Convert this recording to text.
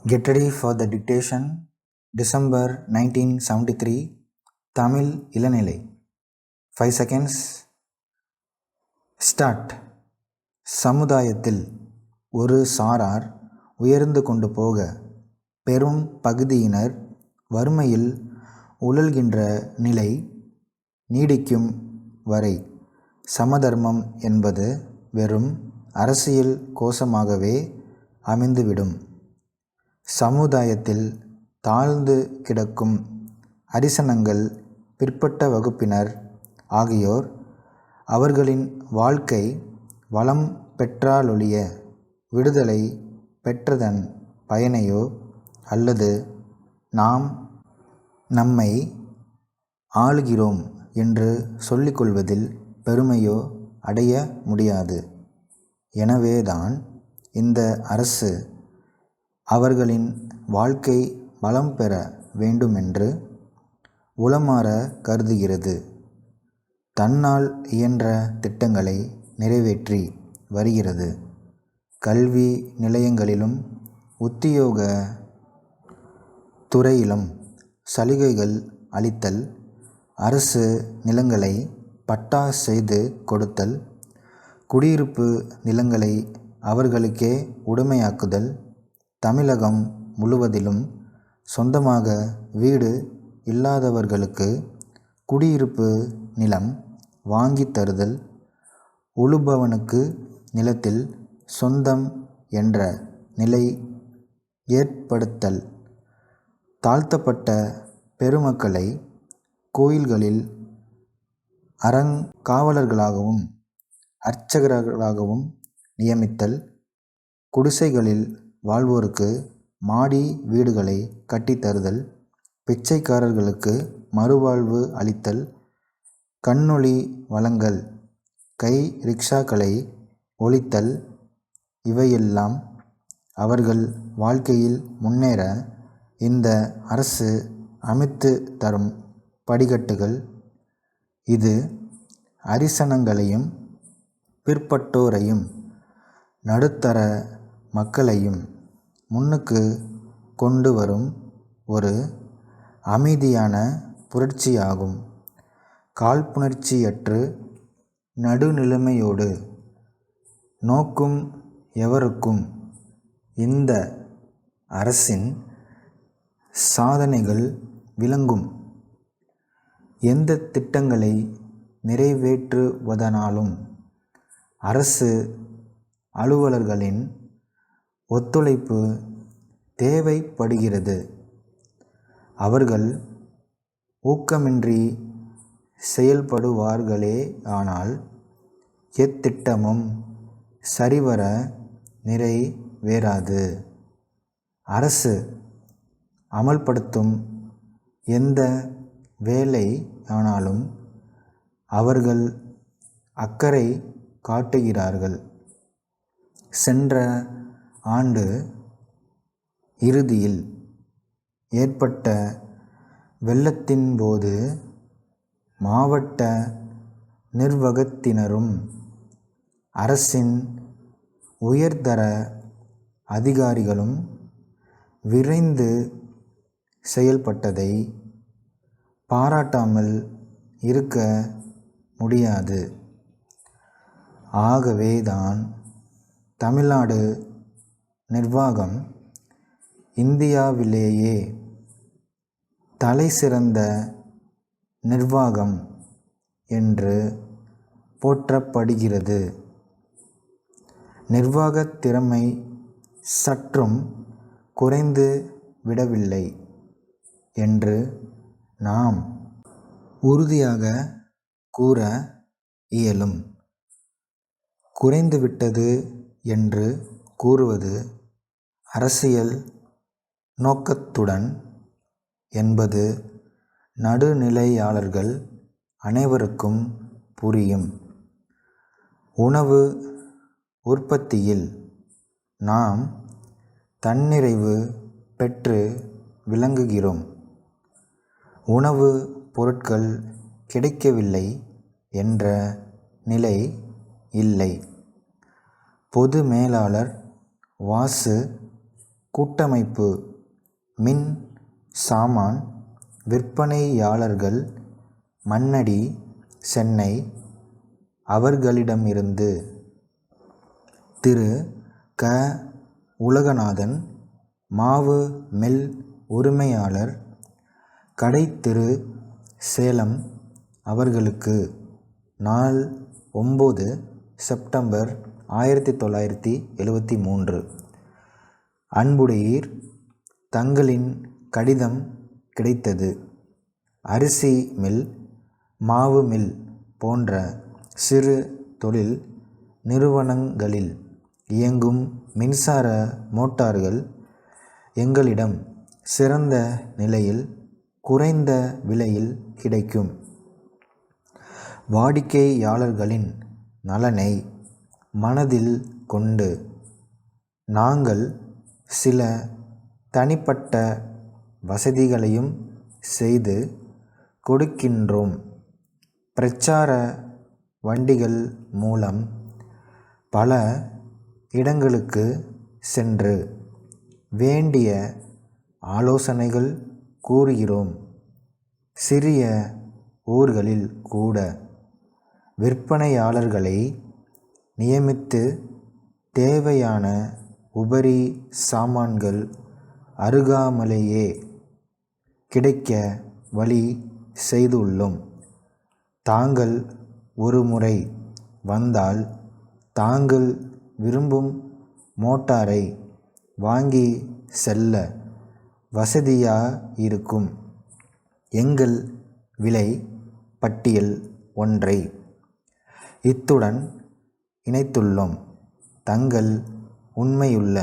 Get ready for the dictation. December 1973. Tamil இளநிலை. 5 seconds. Start. சமுதாயத்தில் ஒரு சாரார் உயர்ந்து கொண்டு போக பெரும் பகுதியினர் வறுமையில் உழல்கின்ற நிலை நீடிக்கும் வரை சமதர்மம் என்பது வெறும் அரசியல் கோஷமாகவே அமைந்துவிடும். சமுதாயத்தில் தாழ்ந்து கிடக்கும் அரிசனங்கள், பிற்பட்ட வகுப்பினர் ஆகியோர் அவர்களின் வாழ்க்கை வளம் பெற்றாலொழிய விடுதலை பெற்றதன் பயனையோ அல்லது நாம் நம்மை ஆளுகிறோம் என்று சொல்லிக்கொள்வதில் பெருமையோ அடைய முடியாது. எனவேதான் இந்த அரசு அவர்களின் வாழ்க்கை வளம் பெற வேண்டுமென்று உளமாற கருதுகிறது. தன்னால் இயன்ற திட்டங்களை நிறைவேற்றி வருகிறது. கல்வி நிலையங்களிலும் உத்தியோக துறையிலும் சலுகைகள் அளித்தல், அரசு நிலங்களை பட்டா செய்து கொடுத்தல், குடியிருப்பு நிலங்களை அவர்களுக்கே உடைமையாக்குதல், தமிழகம் முழுவதிலும் சொந்தமாக வீடு இல்லாதவர்களுக்கு குடியிருப்பு நிலம் வாங்கி தருதல், உழுபவனுக்கு நிலத்தில் சொந்தம் என்ற நிலை ஏற்படுத்தல், தாழ்த்தப்பட்ட பெருமக்களை கோயில்களில் அறங்காவலர்களாகவும் அர்ச்சகர்களாகவும் நியமித்தல், குடிசைகளில் வாழ்வோருக்கு மாடி வீடுகளை கட்டித்தருதல், பிச்சைக்காரர்களுக்கு மறுவாழ்வு அளித்தல், கண்ணொளி வழங்கல், கை ரிக்ஷாக்களை ஒழித்தல் இவையெல்லாம் அவர்கள் வாழ்க்கையில் முன்னேற இந்த அரசு அமைத்து தரும் படிக்கட்டுகள். இது அரிசனங்களையும் பிற்பட்டோரையும் நடுத்தர மக்களையும் முன்னுக்கு கொண்டு வரும் ஒரு அமைதியான புரட்சியாகும். காழ்ப்புணர்ச்சியற்று நடுநிலைமையோடு நோக்கும் எவருக்கும் இந்த அரசின் சாதனைகள் விளங்கும். எந்த திட்டங்களை நிறைவேற்றுவதனாலும் அரசு அலுவலர்களின் ஒத்துழைப்பு தேவைப்படுகிறது. அவர்கள் ஊக்கமின்றி செயல்படுவார்களேயானால் எத்திட்டமும் சரிவர நிறைவேறாது. அரசு அமல்படுத்தும் எந்த வேலையானாலும் அவர்கள் அக்கறை காட்டுகிறார்கள். சென்ற ஆண்டு இறுதியில் ஏற்பட்ட வெள்ளத்தின் போது மாவட்ட நிர்வாகத்தினரும் அரசின் உயர்தர அதிகாரிகளும் விரைந்து செயல்பட்டதை பாராட்டாமல் இருக்க முடியாது. ஆகவேதான் தமிழ்நாடு நிர்வாகம் இந்தியாவிலேயே தலைசிறந்த நிர்வாகம் என்று போற்றப்படுகிறது. நிர்வாகத் திறமை சற்றும் குறைந்து விடவில்லை என்று நாம் உறுதியாக கூற இயலும். குறைந்துவிட்டது என்று கூறுவது அரசியல் நோக்கத்துடன் என்பது நடுநிலையாளர்கள் அனைவருக்கும் புரியும். உணவு உற்பத்தியில் நாம் தன்னிறைவு பெற்று விளங்குகிறோம். உணவு பொருட்கள் கிடைக்கவில்லை என்ற நிலை இல்லை. பொது மேலாளர் வாசு கூட்டமைப்பு மின் சாமான் விற்பனையாளர்கள் மண்ணடி சென்னை அவர்களிடமிருந்து திரு க உலகநாதன் மாவு மில் உரிமையாளர் கடைத்தெரு சேலம் அவர்களுக்கு நாள் 9 செப்டம்பர் 1973. அன்புடையீர், தங்களின் கடிதம் கிடைத்தது. அரிசி மில், மாவு மில் போன்ற சிறு தொழில் நிறுவனங்களில் இயங்கும் மின்சார மோட்டார்கள் எங்களிடம் சிறந்த நிலையில் குறைந்த விலையில் கிடைக்கும். வாடிக்கையாளர்களின் நலனை மனதில் கொண்டு நாங்கள் சில தனிப்பட்ட வசதிகளையும் செய்து கொடுக்கின்றோம். பிரச்சார வண்டிகள் மூலம் பல இடங்களுக்கு சென்று வேண்டிய ஆலோசனைகள் கூறுகிறோம். சிறிய ஊர்களில் கூட விற்பனையாளர்களை நியமித்து தேவையான உபரி சாமான்கள் அருகாமலேயே கிடைக்க வழி செய்துள்ளோம். தாங்கள் ஒரு முறை வந்தால் தாங்கள் விரும்பும் மோட்டாரை வாங்கி செல்ல வசதியாயிருக்கும். எங்கள் விலை பட்டியல் ஒன்றை இத்துடன் இணைத்துள்ளோம். தங்கள் உண்மையுள்ள